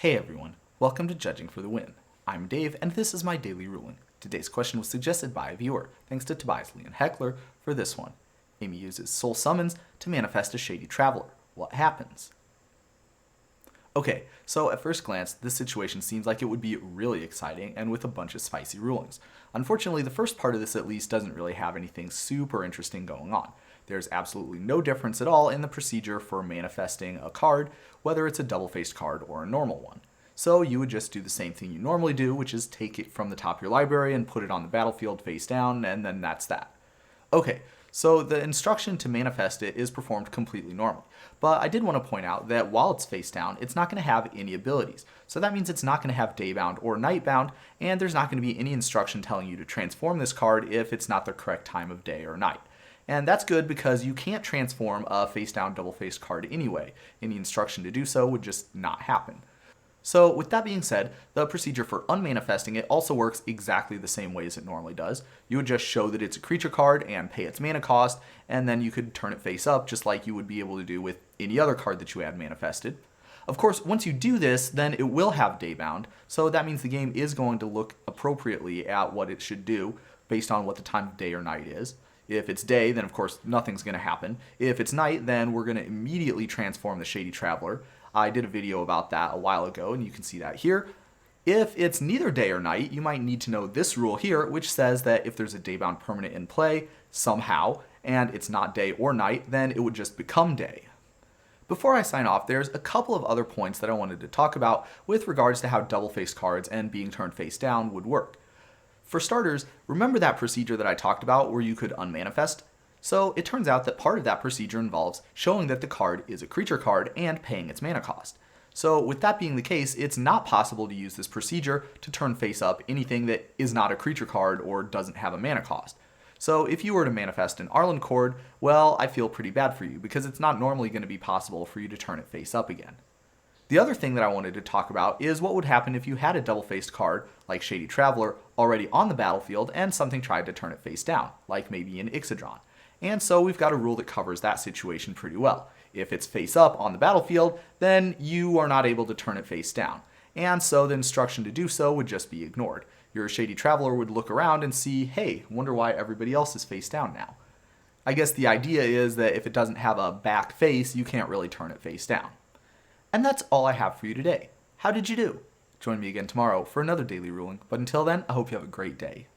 Hey everyone, welcome to Judging for the Win. I'm Dave, and this is my daily ruling. Today's question was suggested by a viewer, thanks to Tobias Leon Heckler for this one. Amy uses soul summons to manifest a shady traveler. What happens? Okay, so at first glance, this situation seems like it would be really exciting and with a bunch of spicy rulings. Unfortunately, the first part of this at least doesn't really have anything super interesting going on. There's absolutely no difference at all in the procedure for manifesting a card, whether it's a double-faced card or a normal one. So you would just do the same thing you normally do, which is take it from the top of your library and put it on the battlefield face down, and then that's that. Okay, so the instruction to manifest it is performed completely normally. But I did want to point out that while it's face down, it's not going to have any abilities. So that means it's not going to have daybound or nightbound, and there's not going to be any instruction telling you to transform this card if it's not the correct time of day or night. And that's good because you can't transform a face down double faced card anyway. Any instruction to do so would just not happen. So with that being said, the procedure for unmanifesting it also works exactly the same way as it normally does. You would just show that it's a creature card and pay its mana cost, and then you could turn it face up just like you would be able to do with any other card that you had manifested. Of course, once you do this, then it will have daybound, so that means the game is going to look appropriately at what it should do based on what the time of day or night is. If it's day, then of course nothing's going to happen. If it's night, then we're going to immediately transform the Shady Traveler. I did a video about that a while ago, and you can see that here. If it's neither day or night, you might need to know this rule here, which says that if there's a daybound permanent in play, somehow, and it's not day or night, then it would just become day. Before I sign off, there's a couple of other points that I wanted to talk about with regards to how double-faced cards and being turned face down would work. For starters, remember that procedure that I talked about where you could unmanifest? So it turns out that part of that procedure involves showing that the card is a creature card and paying its mana cost. So with that being the case, it's not possible to use this procedure to turn face up anything that is not a creature card or doesn't have a mana cost. So if you were to manifest an Arlen Chord, well, I feel pretty bad for you because it's not normally going to be possible for you to turn it face up again. The other thing that I wanted to talk about is what would happen if you had a double-faced card, like Shady Traveler, already on the battlefield and something tried to turn it face down, like maybe an Ixidron. And so we've got a rule that covers that situation pretty well. If it's face up on the battlefield, then you are not able to turn it face down. And so the instruction to do so would just be ignored. Your Shady Traveler would look around and see, hey, wonder why everybody else is face down now. I guess the idea is that if it doesn't have a back face, you can't really turn it face down. And that's all I have for you today. How did you do? Join me again tomorrow for another daily ruling, but until then, I hope you have a great day.